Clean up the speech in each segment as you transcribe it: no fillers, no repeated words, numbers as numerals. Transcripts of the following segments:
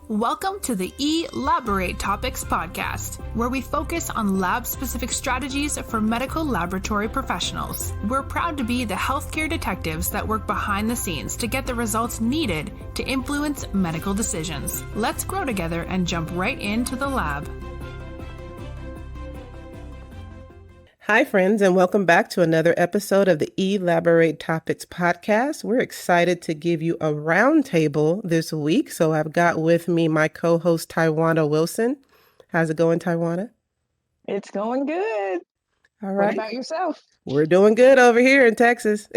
Welcome to the Elaborate Topics podcast, where we focus on lab-specific strategies for medical laboratory professionals. We're proud to be the healthcare detectives that work behind the scenes to get the results needed to influence medical decisions. Let's grow together and jump right into the lab. Hi, friends, and welcome back to another episode of the Elaborate Topics podcast. We're excited to give you a roundtable this week. So I've got with me my co-host, Tywauna Wilson. How's it going, Tywauna? It's going good. All right. What about yourself? We're doing good over here in Texas.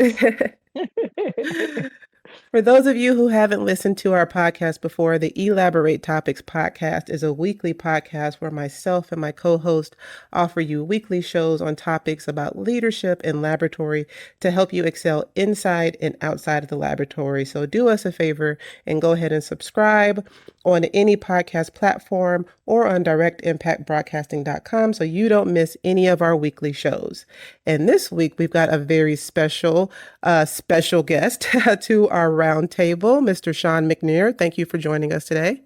For those of you who haven't listened to our podcast before, the Elaborate Topics podcast is a weekly podcast where myself and my co-host offer you weekly shows on topics about leadership in laboratory to help you excel inside and outside of the laboratory. So do us a favor and go ahead and subscribe on any podcast platform or on directimpactbroadcasting.com so you don't miss any of our weekly shows. And this week, we've got a very special guest to our roundtable, Mr. Sean McNair. Thank you for joining us today.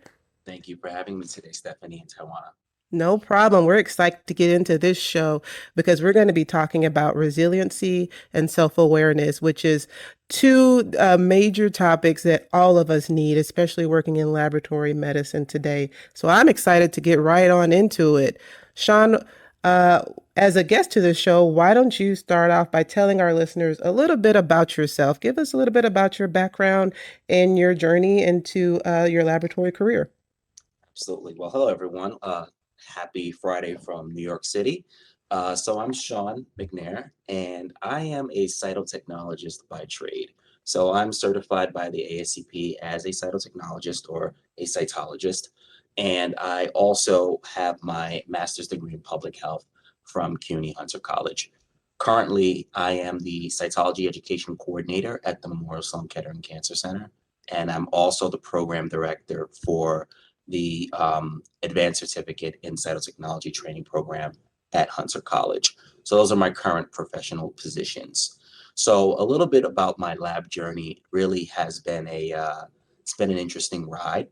Thank you for having me today, Stephanie and Tywauna. No problem. We're excited to get into this show because we're going to be talking about resiliency and self-awareness, which is two major topics that all of us need, especially working in laboratory medicine today. So I'm excited to get right on into it. Sean, as a guest to the show, why don't you start off by telling our listeners a little bit about yourself? Give us a little bit about your background and your journey into your laboratory career. Absolutely. Well, hello, everyone. Happy Friday from New York City. So I'm Sean McNair, and I am a cytotechnologist by trade. So I'm certified by the ASCP as a cytotechnologist or a cytologist. And I also have my master's degree in public health from CUNY Hunter College. Currently, I am the cytology education coordinator at the Memorial Sloan Kettering Cancer Center. And I'm also the program director for the Advanced Certificate in Cytotechnology Training Program at Hunter College. So those are my current professional positions. So a little bit about my lab journey really has been it's been an interesting ride.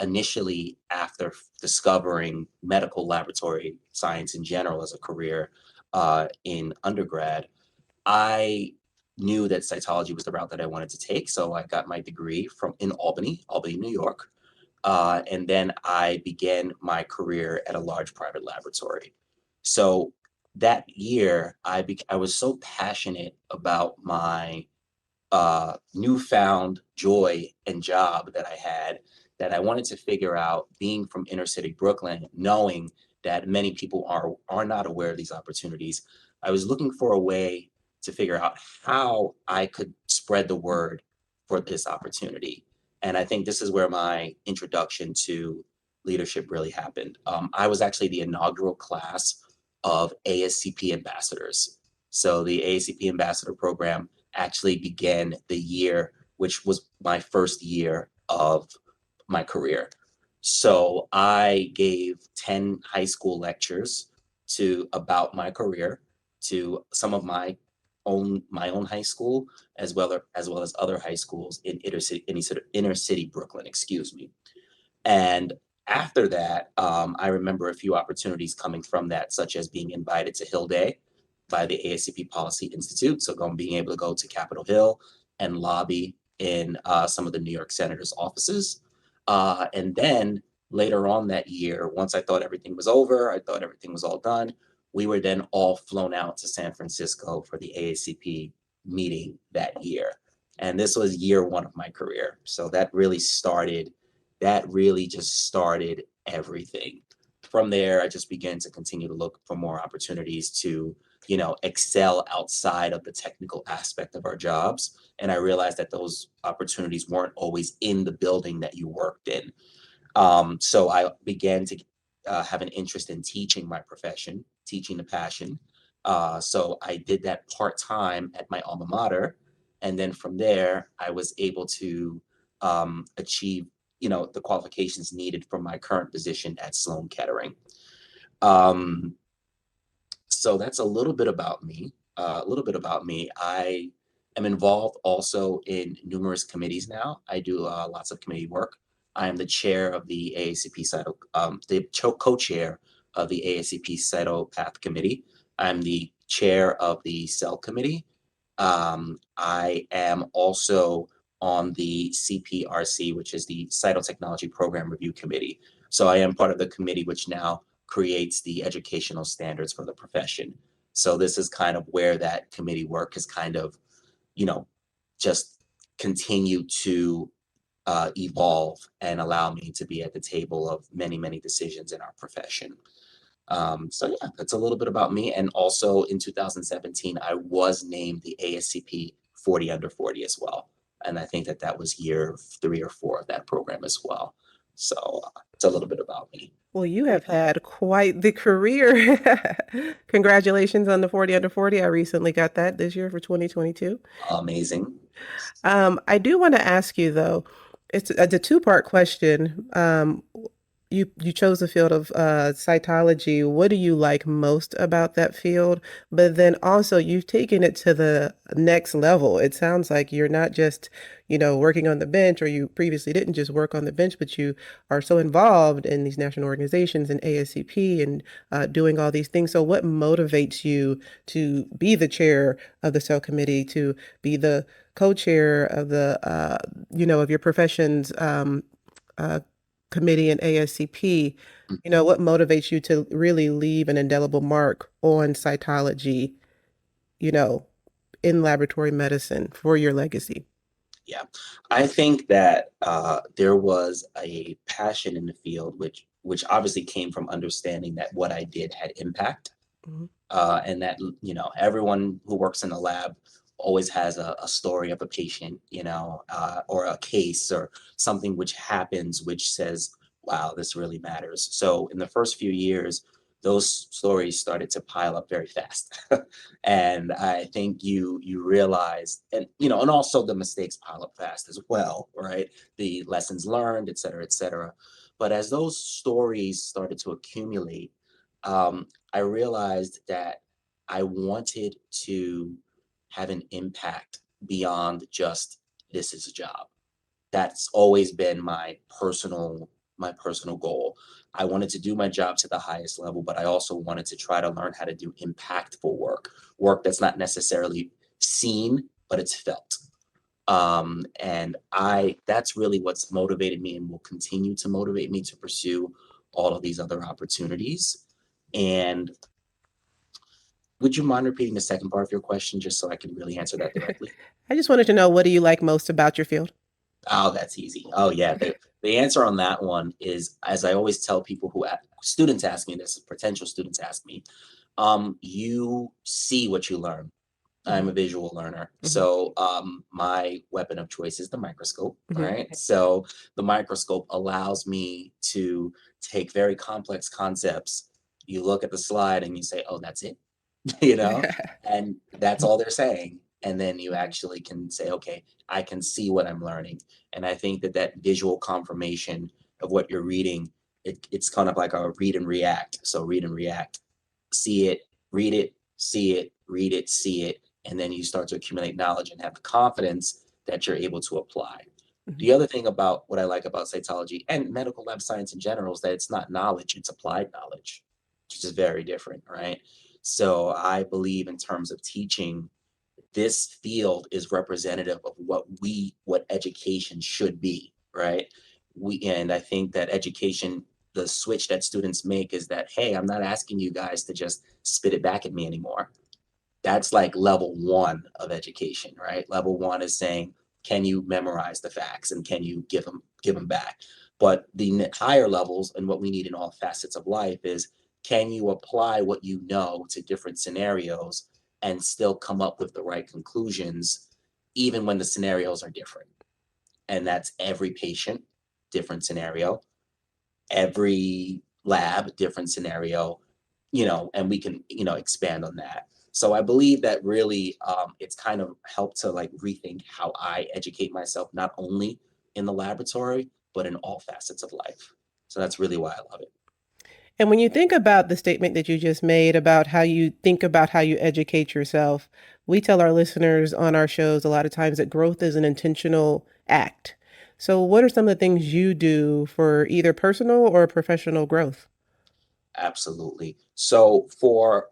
Initially, after discovering medical laboratory science in general as a career in undergrad, I knew that cytology was the route that I wanted to take. So I got my degree in Albany, New York. And then I began my career at a large private laboratory. So that year, I was so passionate about my newfound joy and job that I had that I wanted to figure out, being from inner city Brooklyn, knowing that many people are not aware of these opportunities. I was looking for a way to figure out how I could spread the word for this opportunity. And I think this is where my introduction to leadership really happened. I was actually the inaugural class of ASCP ambassadors. So the ASCP ambassador program actually began the year, which was my first year of my career. So I gave 10 high school lectures about my career to some of my own high school, as well as other high schools in inner city Brooklyn, And after that, I remember a few opportunities coming from that, such as being invited to Hill Day by the ASCP Policy Institute. So being able to go to Capitol Hill and lobby in some of the New York senators' offices. And then later on that year, once I thought everything was over, I thought everything was all done, we were then all flown out to San Francisco for the ASCP meeting that year. And this was year one of my career. So that really just started everything. From there, I just began to continue to look for more opportunities to, excel outside of the technical aspect of our jobs. And I realized that those opportunities weren't always in the building that you worked in. So I began to have an interest in teaching my profession, teaching the passion. So I did that part-time at my alma mater. And then from there, I was able to achieve, the qualifications needed for my current position at Sloan Kettering. So that's a little bit about me. I am involved also in numerous committees now. I do lots of committee work. I am the chair of the ASCP co-chair of the ASCP Cytopath Committee. I'm the chair of the Cell Committee. I am also on the CPRC, which is the Cytotechnology Program Review Committee. So I am part of the committee which now creates the educational standards for the profession. So this is kind of where that committee work has kind of, just continued to evolve and allow me to be at the table of many, many decisions in our profession. So yeah, that's a little bit about me. And also in 2017, I was named the ASCP 40 under 40 as well. And I think that was year 3 or 4 of that program as well. So it's a little bit about me. Well, you have had quite the career. Congratulations on the 40 under 40. I recently got that this year for 2022. Amazing. I do want to ask you though, it's a two-part question. You chose the field of cytology. What do you like most about that field? But then also you've taken it to the next level. It sounds like you're not just, working on the bench, or you previously didn't just work on the bench, but you are so involved in these national organizations and ASCP and doing all these things. So what motivates you to be the chair of the cell committee, to be the co-chair of the, of your profession's committee and ASCP? What motivates you to really leave an indelible mark on cytology, in laboratory medicine for your legacy? Yeah, I think that there was a passion in the field, which obviously came from understanding that what I did had impact, Mhm. and that everyone who works in the lab always has a story of a patient, or a case or something which happens, which says, "Wow, this really matters." So in the first few years, those stories started to pile up very fast. And I think you realize, and also the mistakes pile up fast as well, right? The lessons learned, et cetera, et cetera. But as those stories started to accumulate, I realized that I wanted to have an impact beyond just this is a job. That's always been my personal goal. I wanted to do my job to the highest level, but I also wanted to try to learn how to do impactful work that's not necessarily seen, but it's felt. And that's really what's motivated me and will continue to motivate me to pursue all of these other opportunities. And would you mind repeating the second part of your question just so I can really answer that directly? I just wanted to know, what do you like most about your field? Oh, that's easy. Oh, yeah. The answer on that one is, as I always tell people students ask me this, potential students ask me, you see what you learn. I'm a visual learner. Mhm. So my weapon of choice is the microscope, Mhm. right? So the microscope allows me to take very complex concepts. You look at the slide and you say, oh, that's it, you know, and that's all they're saying. And then you actually can say, okay, I can see what I'm learning. And I think that visual confirmation of what you're reading, it's kind of like a read and react. So read and react, see it, read it, see it, read it, see it, and then you start to accumulate knowledge and have the confidence that you're able to apply. Mhm. The other thing about what I like about cytology and medical lab science in general is that it's not knowledge, it's applied knowledge, which is very different, right? So I believe in terms of teaching, this field is representative of what education should be, right? And I think that education, the switch that students make is that, hey, I'm not asking you guys to just spit it back at me anymore. That's like level 1 of education, right? Level 1 is saying, can you memorize the facts and can you give them back? But the higher levels, and what we need in all facets of life, is, can you apply what you know to different scenarios and still come up with the right conclusions, even when the scenarios are different? And that's every patient, different scenario, every lab, different scenario, and we can, expand on that. So I believe that really it's kind of helped to like rethink how I educate myself, not only in the laboratory, but in all facets of life. So that's really why I love it. And when you think about the statement that you just made about how you think about how you educate yourself, we tell our listeners on our shows a lot of times that growth is an intentional act. So what are some of the things you do for either personal or professional growth? Absolutely. So for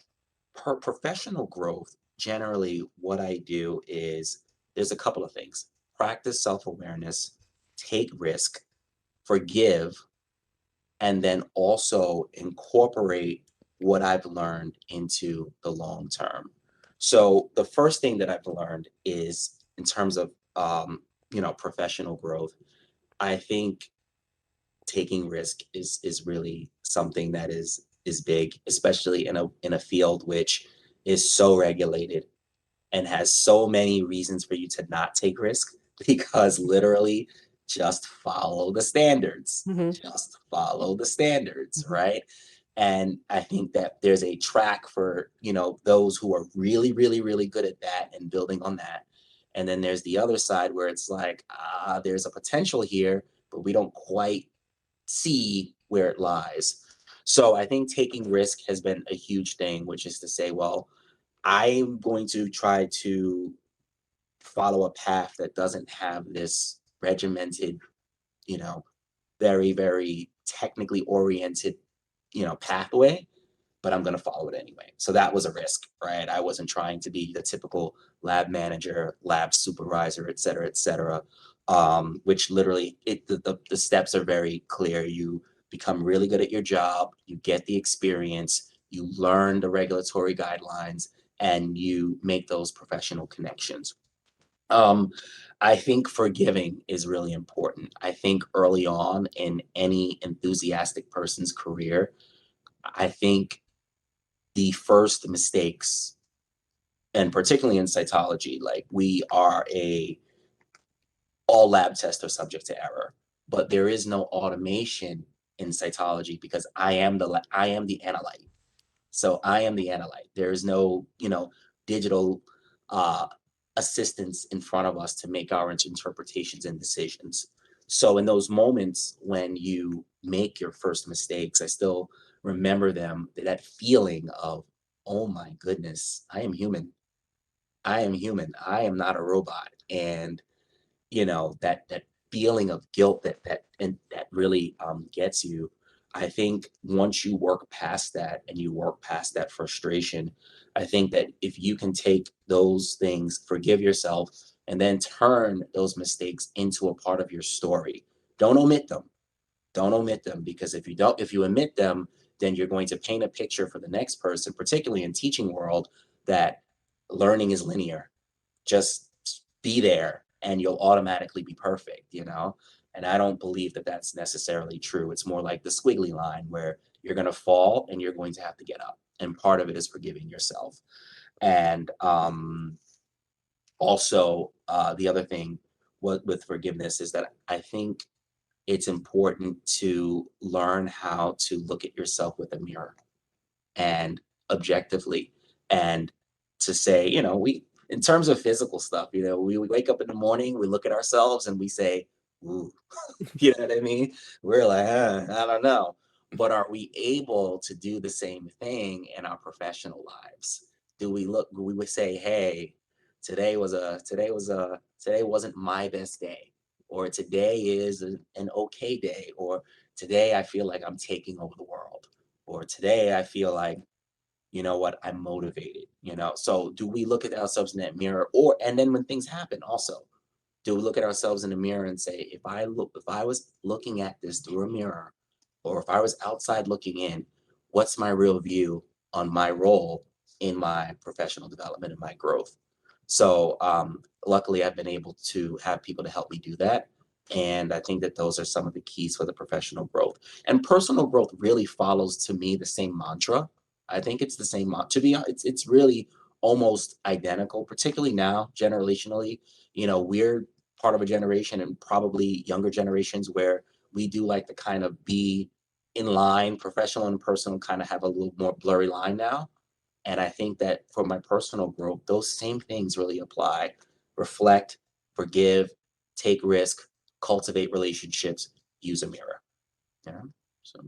professional growth, generally what I do is there's a couple of things. Practice self-awareness, take risk, forgive, and then also incorporate what I've learned into the long term. So the first thing that I've learned is in terms of professional growth, I think taking risk is really something that is big, especially in a field which is so regulated and has so many reasons for you to not take risk because literally just follow the standards. Mm-hmm. Just follow the standards, Mm-hmm. right? And I think that there's a track for, those who are really, really, really good at that and building on that. And then there's the other side where it's like, there's a potential here, but we don't quite see where it lies. So I think taking risk has been a huge thing, which is to say, well, I'm going to try to follow a path that doesn't have this regimented, you know, very, very technically oriented, pathway, but I'm going to follow it anyway. So that was a risk, right? I wasn't trying to be the typical lab manager, lab supervisor, et cetera, which literally the steps are very clear. You become really good at your job, you get the experience, you learn the regulatory guidelines, and you make those professional connections. Um, I think forgiving is really important. I think early on in any enthusiastic person's career, I think the first mistakes, and particularly in cytology, like we are all lab tests are subject to error, but there is no automation in cytology because I am the analyte. So I am the analyte. There is no, digital uh, assistance in front of us to make our interpretations and decisions. So in those moments when you make your first mistakes, I still remember them, that feeling of, oh my goodness, I am human. I am human. I am not a robot. And that feeling of guilt that really gets you. I think once you work past that and you work past that frustration, I think that if you can take those things, forgive yourself, and then turn those mistakes into a part of your story. Don't omit them. Don't omit them, because if you omit them, then you're going to paint a picture for the next person, particularly in teaching world, that learning is linear. Just be there and you'll automatically be perfect. And I don't believe that that's necessarily true. It's more like the squiggly line where you're going to fall and you're going to have to get up. And part of it is forgiving yourself. And also, the other thing with forgiveness is that I think it's important to learn how to look at yourself with a mirror and objectively, and to say, we in terms of physical stuff, we wake up in the morning, we look at ourselves and we say, ooh, you know what I mean? We're like, I don't know. But are we able to do the same thing in our professional lives? Do we would say, hey, today wasn't my best day, or today is an okay day, or today I feel like I'm taking over the world, or today I feel like, you know what, I'm motivated. So do we look at ourselves in that mirror, and then when things happen also, do we look at ourselves in the mirror and say, if I was looking at this through a mirror, or if I was outside looking in, what's my real view on my role in my professional development and my growth? So luckily I've been able to have people to help me do that. And I think that those are some of the keys for the professional growth. And personal growth really follows, to me, the same mantra. I think it's the same mantra. To be honest, it's really almost identical, particularly now, generationally. We're part of a generation, and probably younger generations, where we do like to kind of be in line. Professional and personal kind of have a little more blurry line now. And I think that for my personal growth, those same things really apply. Reflect, forgive, take risk, cultivate relationships, use a mirror. Yeah. So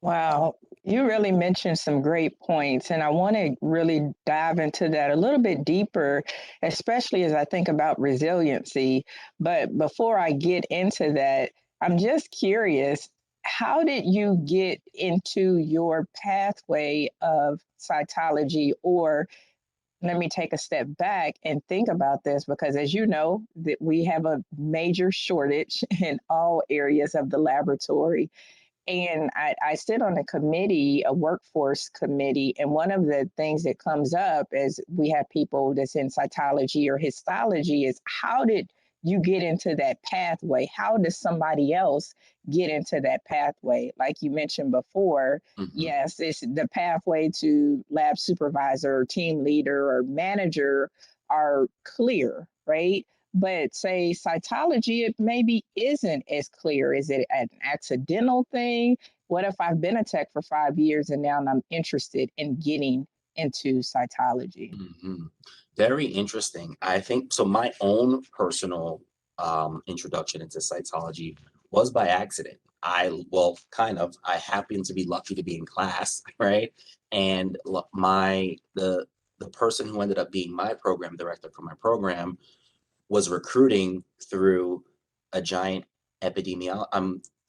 Wow, you really mentioned some great points, and I want to really dive into that a little bit deeper, especially as I think about resiliency. But before I get into that, I'm just curious, how did you get into your pathway of cytology? Or let me take a step back and think about this, because as you know, that we have a major shortage in all areas of the laboratory, and I sit on a committee, a workforce committee, and one of the things that comes up as we have people that's in cytology or histology is, how did you get into that pathway? How does somebody else get into that pathway? Like you mentioned before, Mhm. yes, it's the pathway to lab supervisor, or team leader, or manager are clear, right? But say cytology, it maybe isn't as clear. Is it an accidental thing? What if I've been a tech for 5 years and now I'm interested in getting into cytology? Mhm. Very interesting. I think so. My own personal introduction into cytology was by accident. Well, kind of. I happened to be lucky to be in class, right? And the person who ended up being my program director for my program was recruiting through a giant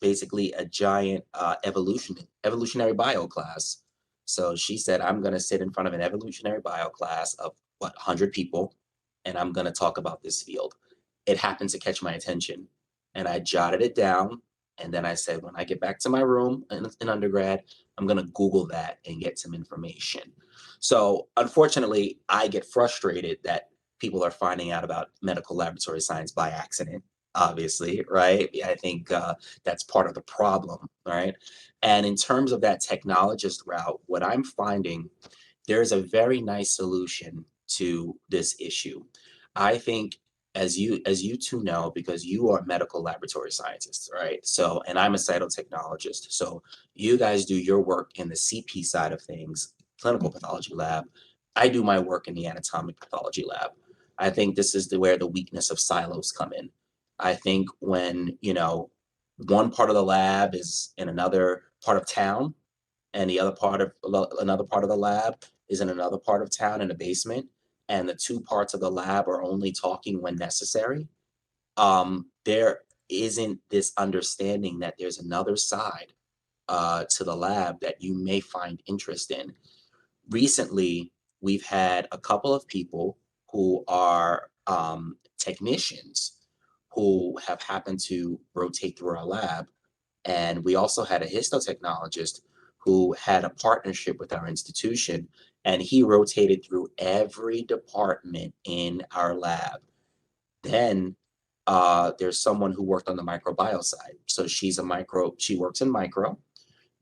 basically a giant evolutionary bio class. So she said, I'm going to sit in front of an evolutionary bio class of 100 people, and I'm going to talk about this field. It happened to catch my attention, and I jotted it down. And then I said, when I get back to my room in undergrad, I'm going to Google that and get some information. So unfortunately, I get frustrated that people are finding out about medical laboratory science by accident, obviously, right? I think that's part of the problem, right? And in terms of that technologist route, what I'm finding, there's a very nice solution to this issue. I think as you two know, because you are medical laboratory scientists, right? So, and I'm a cytotechnologist. So you guys do your work in the CP side of things, clinical pathology lab. I do my work in the anatomic pathology lab. I think this is where the weakness of silos come in. I think when, one part of the lab is in another part of town, and the other part of another part of the lab is in another part of town in a basement, and the two parts of the lab are only talking when necessary, there isn't this understanding that there's another side to the lab that you may find interest in. Recently, we've had a couple of people who are technicians who have happened to rotate through our lab, and we also had a histotechnologist who had a partnership with our institution, and he rotated through every department in our lab. Then there's someone who worked on the microbiome side. So she works in micro.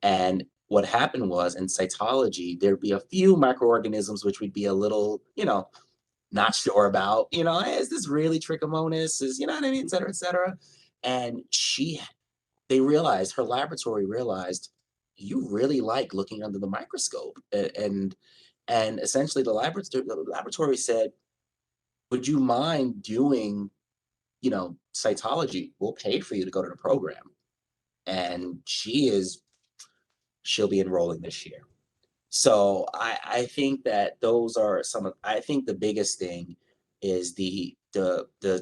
And what happened was in cytology, there'd be a few microorganisms which we'd be a little, not sure about, hey, is this really trichomonas? Is, you know what I mean, et cetera, et cetera. And her laboratory realized, you really like looking under the microscope. And essentially the laboratory said, would you mind doing, cytology? We'll pay for you to go to the program. And she'll be enrolling this year. So I think that those are I think the biggest thing is the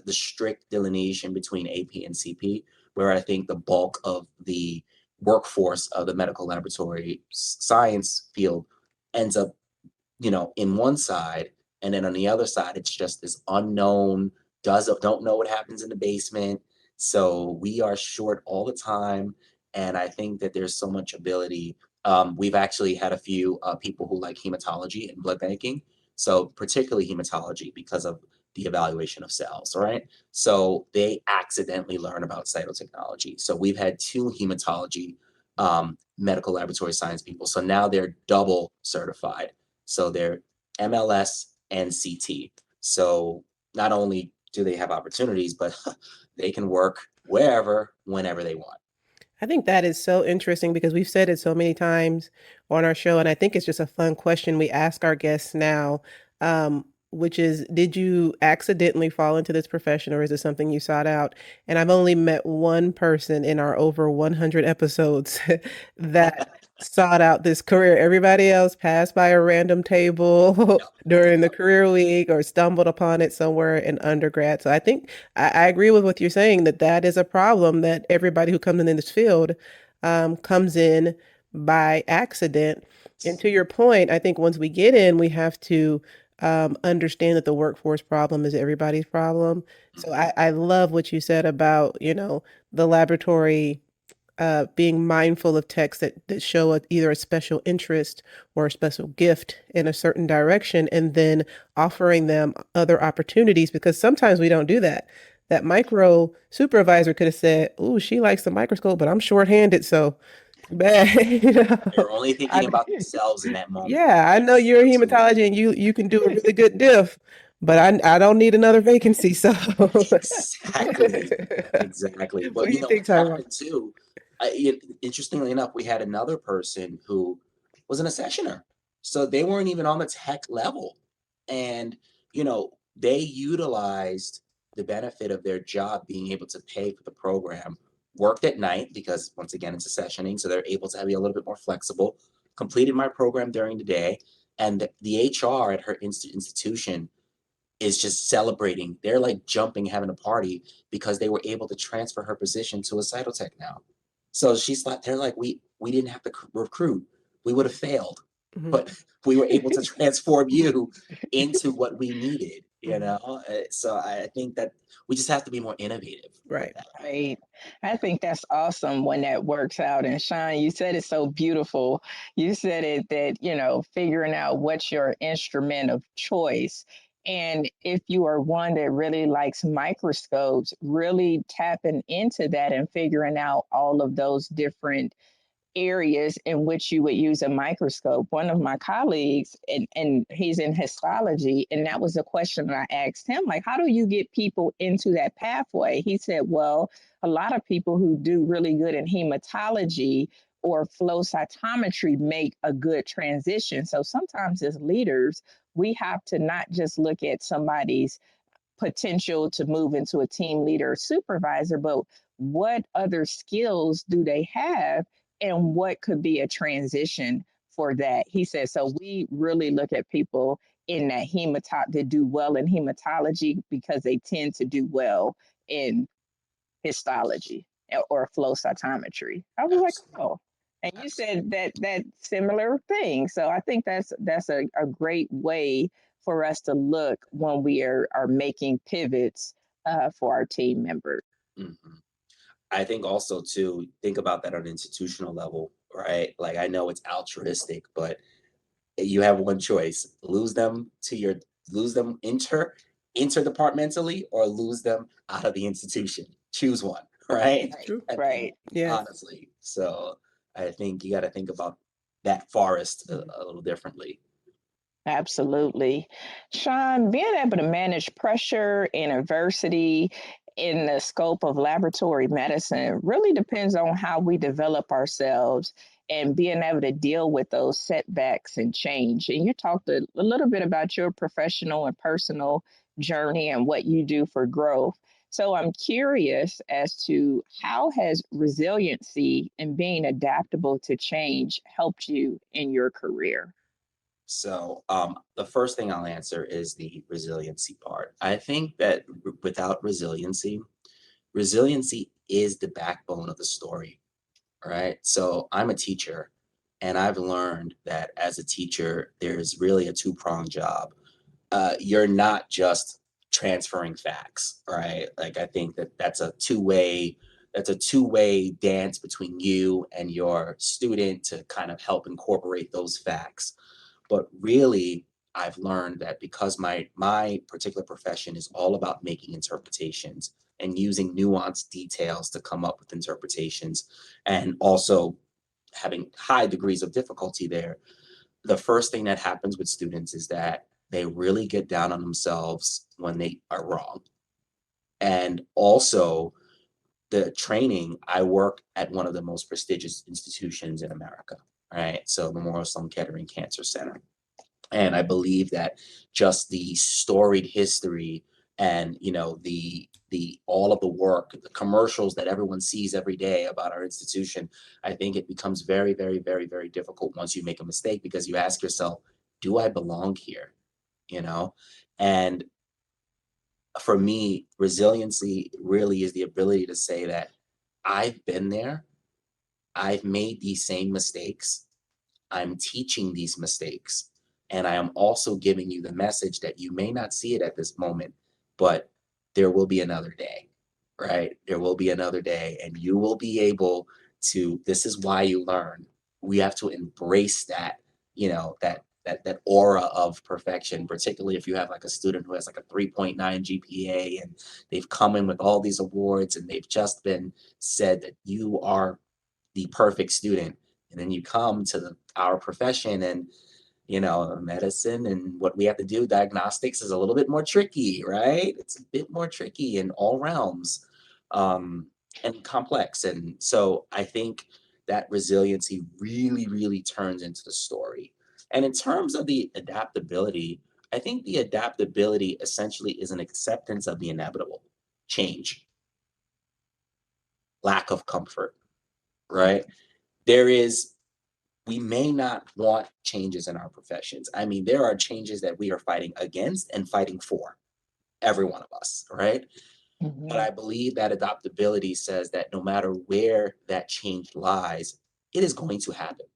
strict delineation between AP and CP, where I think the bulk of the workforce of the medical laboratory science field ends up, in one side, and then on the other side, it's just this unknown, don't know what happens in the basement. So we are short all the time, and I think that there's so much ability. We've actually had a few people who like hematology and blood banking, so particularly hematology because of the evaluation of cells, right? So they accidentally learn about cytotechnology. So we've had two hematology medical laboratory science people. So now they're double certified. So they're MLS and CT. So not only do they have opportunities, but they can work wherever, whenever they want. I think that is so interesting because we've said it so many times on our show, and I think it's just a fun question we ask our guests now, which is, did you accidentally fall into this profession or is it something you sought out? And I've only met one person in our over 100 episodes that sought out this career. Everybody else passed by a random table during the career week or stumbled upon it somewhere in undergrad. So I think I agree with what you're saying, that that is a problem, that everybody who comes in this field comes in by accident. And to your point, I think once we get in, we have to understand that the workforce problem is everybody's problem. So I love what you said about, the laboratory being mindful of texts that show either a special interest or a special gift in a certain direction, and then offering them other opportunities, because sometimes we don't do that. That micro supervisor could have said, "Ooh, she likes the microscope, but I'm shorthanded, so too bad." They're only thinking I, about themselves in that moment. yeah, I know Yes, you're a absolutely. hematology and you can do a really good diff, but I don't need another vacancy. So, Exactly. Exactly. what But do you think, what's Tywauna? happened too, interestingly enough, we had another person who was an accessioner. So they weren't even on the tech level. And, they utilized the benefit of their job being able to pay for the program, worked at night because once again, it's accessioning. So they're able to be a little bit more flexible, completed my program during the day. And the HR at her institution is just celebrating. They're like jumping, having a party because they were able to transfer her position to a cytotech now. So she's like, they're like, we didn't have to recruit. We would have failed, Mhm. but we were able to transform you into what we needed, Mhm. So I think that we just have to be more innovative with Right. that. Right. I think that's awesome when that works out. And Sean, you said it so beautiful. You said it that, figuring out what's your instrument of choice. And if you are one that really likes microscopes, really tapping into that and figuring out all of those different areas in which you would use a microscope. One of my colleagues, and he's in histology, and that was a question that I asked him, like, how do you get people into that pathway? He said, well, a lot of people who do really good in hematology or flow cytometry make a good transition. So sometimes as leaders, we have to not just look at somebody's potential to move into a team leader or supervisor, but what other skills do they have and what could be a transition for that? He said, so we really look at people in that that do well in hematology because they tend to do well in histology or flow cytometry. I was like, Absolutely. oh. And you Absolutely. said that similar thing. So I think that's a great way for us to look when we are making pivots for our team members. Mhm. I think also too, think about that on an institutional level, right? Like I know it's altruistic, but you have one choice: lose them interdepartmentally, or lose them out of the institution. Choose one, right? It's true. I mean, Right. Yes. honestly. So I think you got to think about that forest Mhm. a little differently. Absolutely. Sean, being able to manage pressure and adversity in the scope of laboratory medicine really depends on how we develop ourselves and being able to deal with those setbacks and change. And you talked a little bit about your professional and personal journey and what you do for growth. So I'm curious as to how has resiliency and being adaptable to change helped you in your career? So the first thing I'll answer is the resiliency part. I think that without resiliency is the backbone of the story. Right? So I'm a teacher, and I've learned that as a teacher, there's really a two-pronged job. You're not just transferring facts, right? Like I think that that's a two-way dance between you and your student to kind of help incorporate those facts. But really, I've learned that because my particular profession is all about making interpretations and using nuanced details to come up with interpretations, and also having high degrees of difficulty there, the first thing that happens with students is that they really get down on themselves when they are wrong. And also, the training, I work at one of the most prestigious institutions in America, right? So, Memorial Sloan Kettering Cancer Center. And I believe that just the storied history and the all of the work, the commercials that everyone sees every day about our institution, I think it becomes very, very, very, very difficult once you make a mistake, because you ask yourself, do I belong here? And for me, resiliency really is the ability to say that I've been there, I've made these same mistakes, I'm teaching these mistakes. And I am also giving you the message that you may not see it at this moment, but there will be another day, right? There will be another day, and you will be able to. This is why you learn. We have to embrace that, that aura of perfection, particularly if you have like a student who has like a 3.9 GPA and they've come in with all these awards and they've just been said that you are the perfect student. And then you come to our profession, and medicine and what we have to do, diagnostics, is a little bit more tricky, right? It's a bit more tricky in all realms, and complex. And so I think that resiliency really, really turns into the story. And in terms of the adaptability, I think the adaptability essentially is an acceptance of the inevitable change, lack of comfort, right? There is We may not want changes in our professions. I mean, there are changes that we are fighting against and fighting for, every one of us, right? But Mhm. I believe that adaptability says that no matter where that change lies, it is going to happen.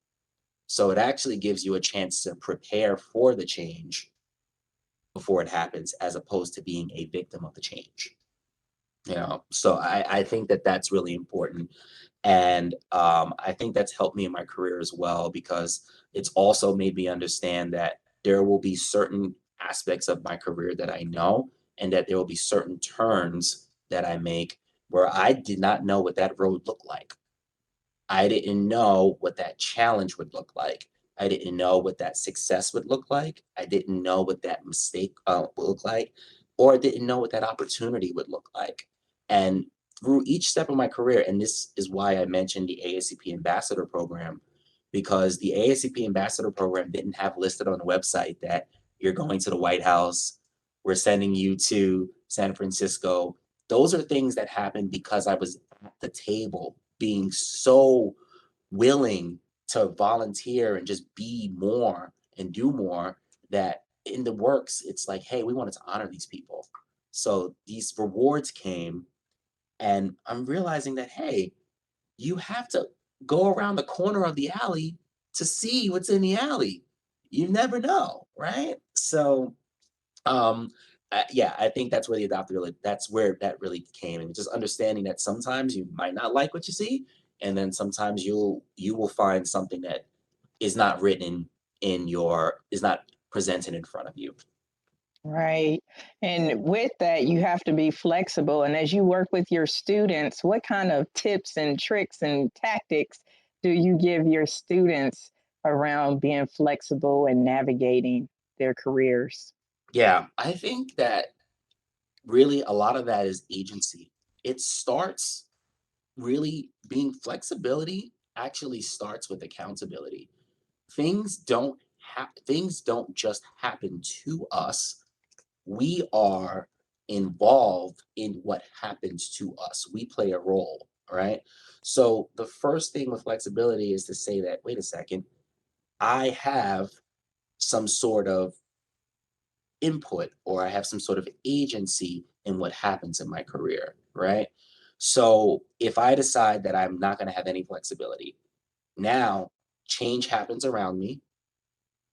So it actually gives you a chance to prepare for the change before it happens, as opposed to being a victim of the change. So I think that that's really important. And I think that's helped me in my career as well, because it's also made me understand that there will be certain aspects of my career that I know, and that there will be certain turns that I make where I did not know what that road looked like. I didn't know what that challenge would look like. I didn't know what that success would look like. I didn't know what that mistake would look like, or I didn't know what that opportunity would look like. And through each step of my career, and this is why I mentioned the ASCP Ambassador Program, because the ASCP Ambassador Program didn't have listed on the website that you're going to the White House, we're sending you to San Francisco. Those are things that happened because I was at the table, being so willing to volunteer and just be more and do more, that in the works, it's like, hey, we wanted to honor these people. So these rewards came, and I'm realizing that, hey, you have to go around the corner of the alley to see what's in the alley. You never know, right? So yeah, I think that's where the adaptability, that's where that really came, and just understanding that sometimes you might not like what you see, and then sometimes you will find something that is not written in your is not presented in front of you. Right. And with that, you have to be flexible. And as you work with your students, what kind of tips and tricks and tactics do you give your students around being flexible and navigating their careers? Yeah, I think that really a lot of that is agency. It starts really being flexibility actually starts with accountability. Things don't just happen to us. We are involved in what happens to us. We play a role, right? So the first thing with flexibility is to say that, wait a second, I have some sort of input, or I have some sort of agency in what happens in my career, right? So if I decide that I'm not going to have any flexibility, now change happens around me,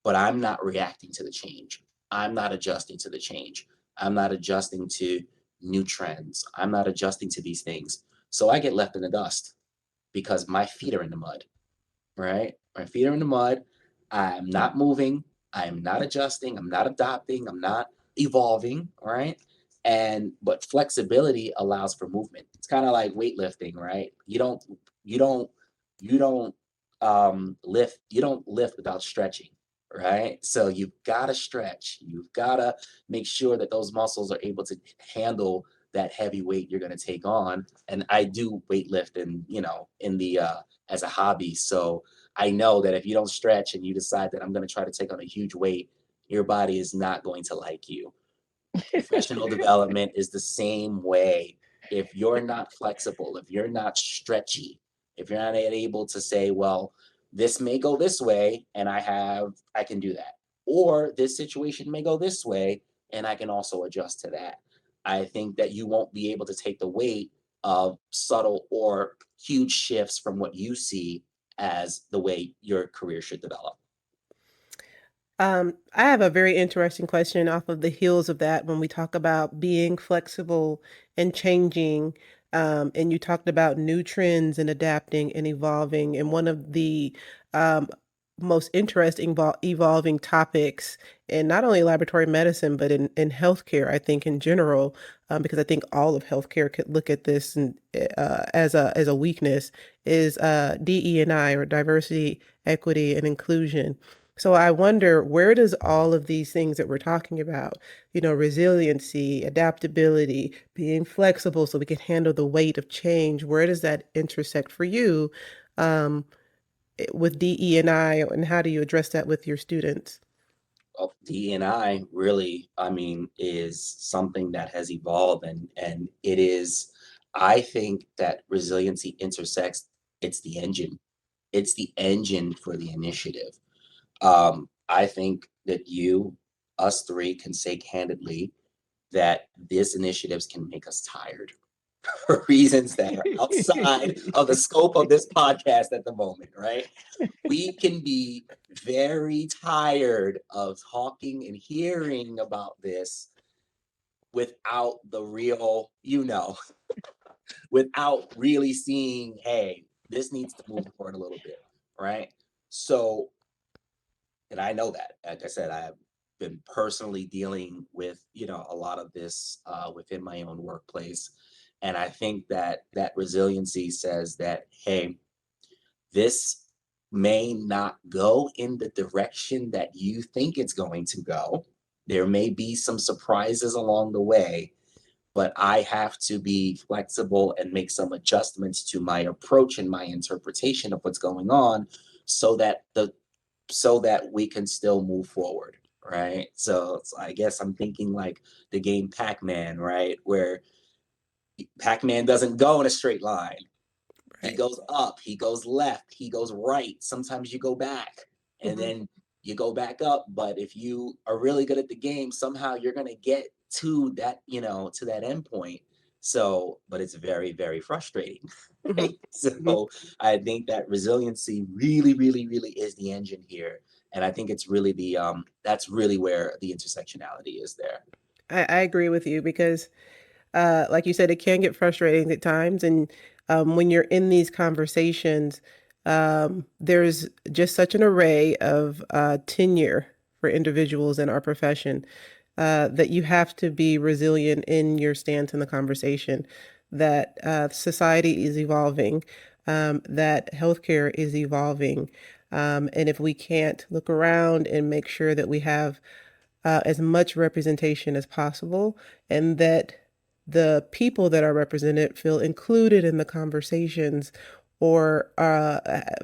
but I'm not reacting to the change. I'm not adjusting to the change. I'm not adjusting to new trends. I'm not adjusting to these things. So I get left in the dust because my feet are in the mud, right? My feet are in the mud. I'm not moving. I'm not adjusting. I'm not adopting. I'm not evolving, right? But flexibility allows for movement. It's kind of like weightlifting, right? You don't you don't you don't lift without stretching, right? So you've got to stretch. You've got to make sure that those muscles are able to handle that heavy weight you're going to take on. And I do weightlifting, in the as a hobby. So I know that if you don't stretch and you decide that I'm going to try to take on a huge weight, your body is not going to like you. Professional development is the same way. If you're not flexible, if you're not stretchy, if you're not able to say, well, this may go this way and I can do that. Or this situation may go this way and I can also adjust to that. I think that you won't be able to take the weight of subtle or huge shifts from what you see as the way your career should develop. I have a very interesting question off of the heels of that when we talk about being flexible and changing. And you talked about new trends and adapting and evolving. And one of the um, most interesting evolving topics in not only laboratory medicine, but in healthcare, I think in general, because I think all of healthcare could look at this and, as a weakness, is DE&I, or diversity, equity, and inclusion. So I wonder, where does all of these things that we're talking about, resiliency, adaptability, being flexible so we can handle the weight of change, where does that intersect for you, um, with DE&I, and how do you address that with your students? Well, DEI really, I mean, is something that has evolved, and it is, I think that resiliency intersects, it's the engine. It's the engine for the initiative. I think that us three can say candidly that these initiatives can make us tired for reasons that are outside of the scope of this podcast at the moment, right? We can be very tired of talking and hearing about this without the real, without really seeing, hey, this needs to move forward a little bit, right? So, and I know that, like I said, I have been personally dealing with, a lot of this within my own workplace. And I think that that resiliency says that, hey, this may not go in the direction that you think it's going to go. There may be some surprises along the way, but I have to be flexible and make some adjustments to my approach and my interpretation of what's going on so that we can still move forward, right? So I guess I'm thinking like the game Pac-Man, right? Where Pac-Man doesn't go in a straight line. He Right. goes up, he goes left, he goes right. Sometimes you go back and Mhm. then you go back up. But if you are really good at the game, somehow you're going to get to that, to that end point. So, but it's very, very frustrating. Mhm. Right? Mhm. So I think that resiliency really, really, really is the engine here. And I think it's really that's really where the intersectionality is there. I agree with you because, like you said, it can get frustrating at times. And when you're in these conversations, there's just such an array of tenure for individuals in our profession, that you have to be resilient in your stance in the conversation, that society is evolving, that healthcare is evolving. And if we can't look around and make sure that we have as much representation as possible, and that the people that are represented feel included in the conversations, or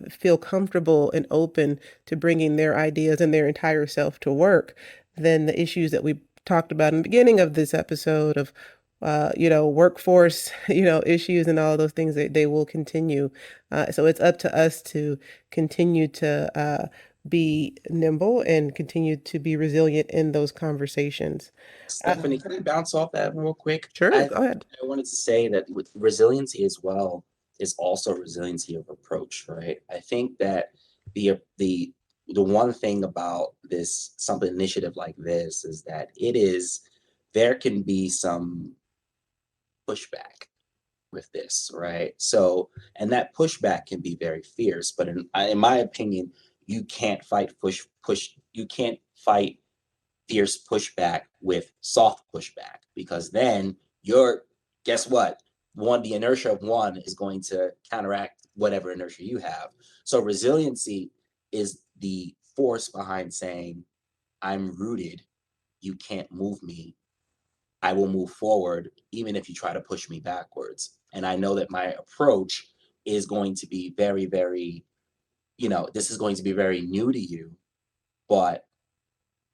feel comfortable and open to bringing their ideas and their entire self to work, then the issues that we talked about in the beginning of this episode of workforce, issues and all those things, they will continue. So it's up to us to continue to be nimble and continue to be resilient in those conversations. Stephanie, can I bounce off that real quick? Sure, I go ahead. I wanted to say that with resiliency as well is also resiliency of approach, right? I think that the one thing about this something initiative like this is that there can be some pushback with this, right? So, and that pushback can be very fierce, but in my opinion, you can't you can't fight fierce pushback with soft pushback, because then guess what? The inertia of one is going to counteract whatever inertia you have. So resiliency is the force behind saying, I'm rooted. You can't move me. I will move forward, even if you try to push me backwards. And I know that my approach is going to be very, very, this is going to be very new to you, but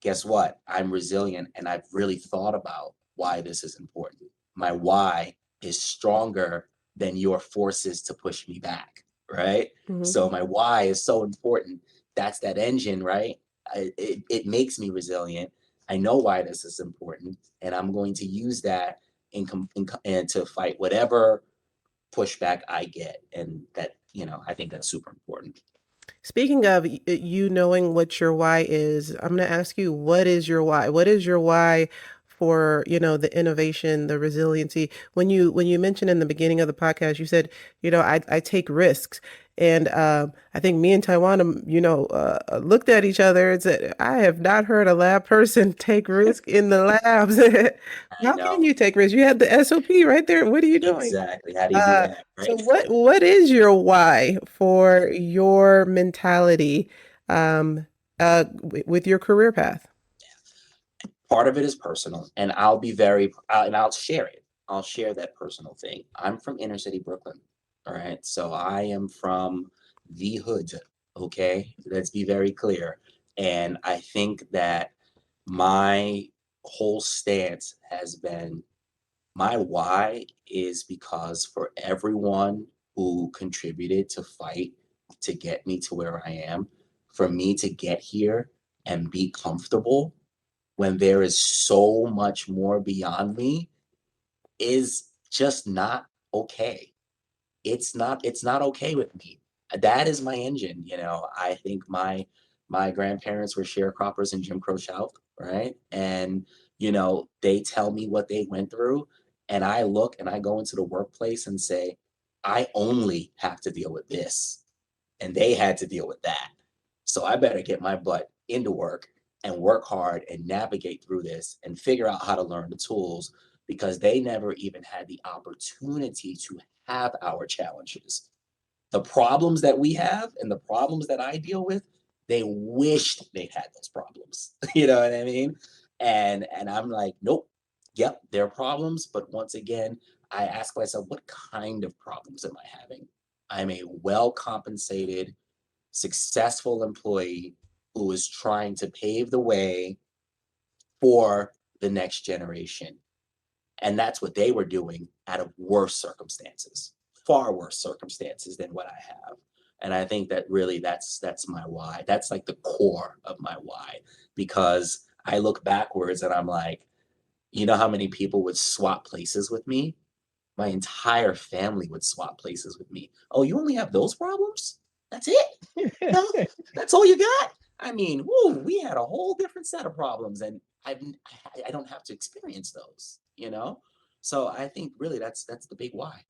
guess what? I'm resilient, and I've really thought about why this is important. My why is stronger than your forces to push me back, right? Mhm. So my why is so important. That's that engine, right? It makes me resilient. I know why this is important, and I'm going to use that and to fight whatever pushback I get. And that, I think that's super important. Speaking of you knowing what your why is, I'm going to ask you, what is your why? What is your why for, the innovation, the resiliency? When you mentioned in the beginning of the podcast, you said, I take risks. And I think me and Tywauna, looked at each other and said, I have not heard a lab person take risk in the labs. I How can know you take risks? You had the SOP right there. What are you doing? exactly. How do you do that, So right? what is your why for your mentality with your career path? Part of it is personal, and I'll share it. I'll share that personal thing. I'm from inner city Brooklyn. All right. So I am from the hood. Okay. Let's be very clear. And I think that my whole stance has been my why is because for everyone who contributed to fight to get me to where I am, for me to get here and be comfortable when there is so much more beyond me is just not okay. It's not okay with me. That is my engine. I think my grandparents were sharecroppers in Jim Crow South, right? And they tell me what they went through, and I look and I go into the workplace and say, I only have to deal with this, and they had to deal with that. So I better get my butt into work and work hard and navigate through this and figure out how to learn the tools because they never even had the opportunity to have our challenges. The problems that we have and the problems that I deal with, they wished they had those problems. You know what I mean? And I'm like, nope. Yep, they're problems, but once again, I ask myself, what kind of problems am I having? I'm a well compensated, successful employee who is trying to pave the way for the next generation. And that's what they were doing out of worse circumstances, far worse circumstances than what I have. And I think that really that's my why. That's like the core of my why. Because I look backwards and I'm like, you know how many people would swap places with me? My entire family would swap places with me. Oh, you only have those problems? That's it? No, that's all you got? I mean, woo, we had a whole different set of problems, and I don't have to experience those. So I think really that's the big why.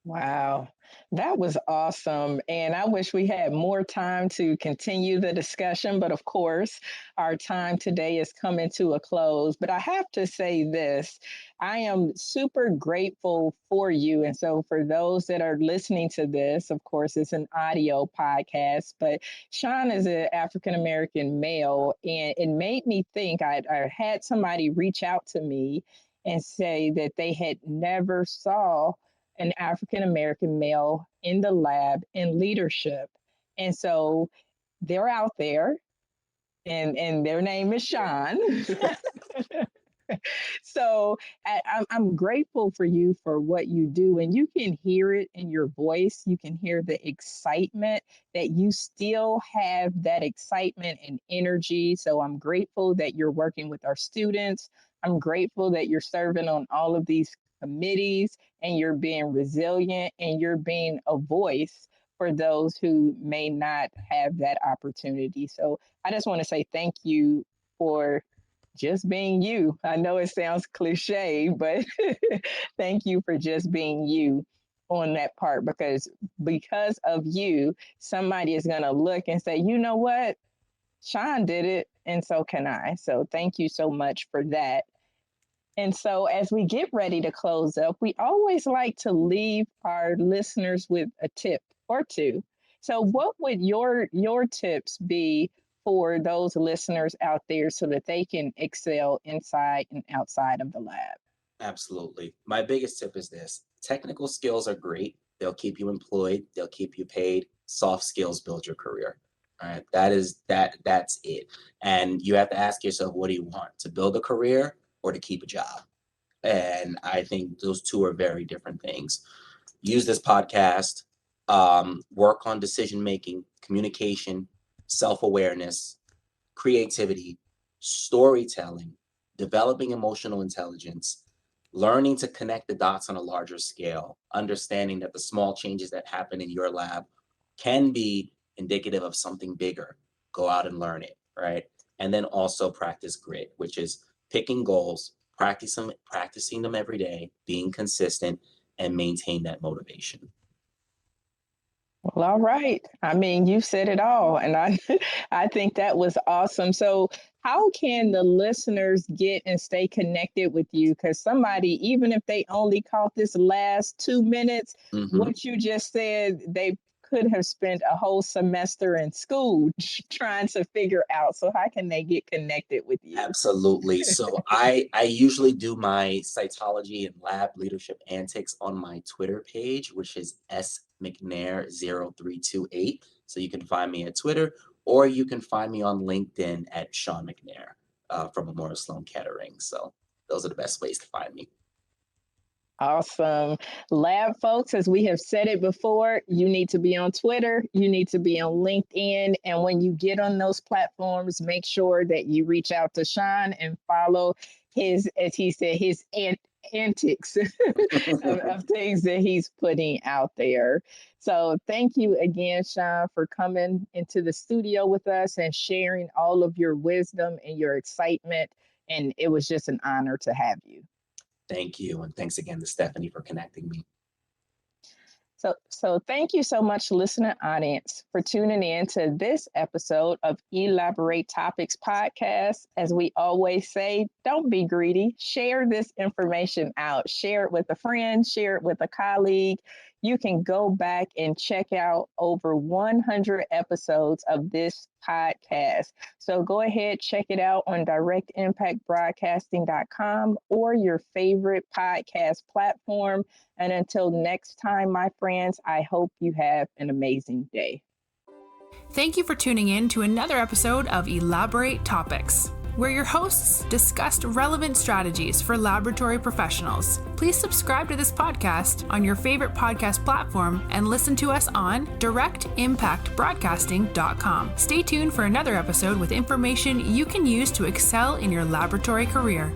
Wow, that was awesome. And I wish we had more time to continue the discussion, but of course, our time today is coming to a close. But I have to say this, I am super grateful for you. And so, for those that are listening to this, of course, it's an audio podcast, but Sean is an African American male, and it made me think I had somebody reach out to me and say that they had never saw an African American male in the lab in leadership. And so they're out there, and their name is Sean. So I'm grateful for you for what you do, and you can hear it in your voice. You can hear the excitement that you still have that excitement and energy. So I'm grateful that you're working with our students. I'm grateful that you're serving on all of these committees and you're being resilient and you're being a voice for those who may not have that opportunity. So I just want to say thank you for just being you. I know it sounds cliche, but thank you for just being you on that part because of you, somebody is going to look and say, you know what? Sean did it, and so can I. So thank you so much for that. And so, as we get ready to close up, we always like to leave our listeners with a tip or two. So, what would your tips be for those listeners out there so that they can excel inside and outside of the lab? Absolutely. My biggest tip is this: technical skills are great. They'll keep you employed. They'll keep you paid. Soft skills build your career. All right, that's it. And you have to ask yourself, what do you want? To build a career or to keep a job? And I think those two are very different things. Use this podcast, work on decision making, communication, self-awareness, creativity, storytelling, developing emotional intelligence, learning to connect the dots on a larger scale, understanding that the small changes that happen in your lab can be indicative of something bigger. Go out and learn it, right? And then also practice grit, which is picking goals, practicing them every day, being consistent, and maintain that motivation. Well, all right. I mean, you said it all, and I I think that was awesome. So, how can the listeners get and stay connected with you? Because somebody, even if they only caught this last 2 minutes, Mhm. what you just said, they could have spent a whole semester in school trying to figure out. So, how can they get connected with you? Absolutely. So I usually do my cytology and lab leadership antics on my Twitter page, which is smcnair0328. So you can find me at Twitter, or you can find me on LinkedIn at Sean McNair from Memorial Sloan Kettering. So those are the best ways to find me. Awesome. Lab folks, as we have said it before, you need to be on Twitter, you need to be on LinkedIn. And when you get on those platforms, make sure that you reach out to Sean and follow his, as he said, his antics of things that he's putting out there. So thank you again, Sean, for coming into the studio with us and sharing all of your wisdom and your excitement. And it was just an honor to have you. Thank you. And thanks again to Stephanie for connecting me. So thank you so much, listener audience, for tuning in to this episode of Elaborate Topics podcast. As we always say, don't be greedy. Share this information out. Share it with a friend, share it with a colleague. You can go back and check out over 100 episodes of this podcast. So go ahead, check it out on directimpactbroadcasting.com or your favorite podcast platform. And until next time, my friends, I hope you have an amazing day. Thank you for tuning in to another episode of Elaborate Topics, where your hosts discussed relevant strategies for laboratory professionals. Please subscribe to this podcast on your favorite podcast platform and listen to us on directimpactbroadcasting.com. Stay tuned for another episode with information you can use to excel in your laboratory career.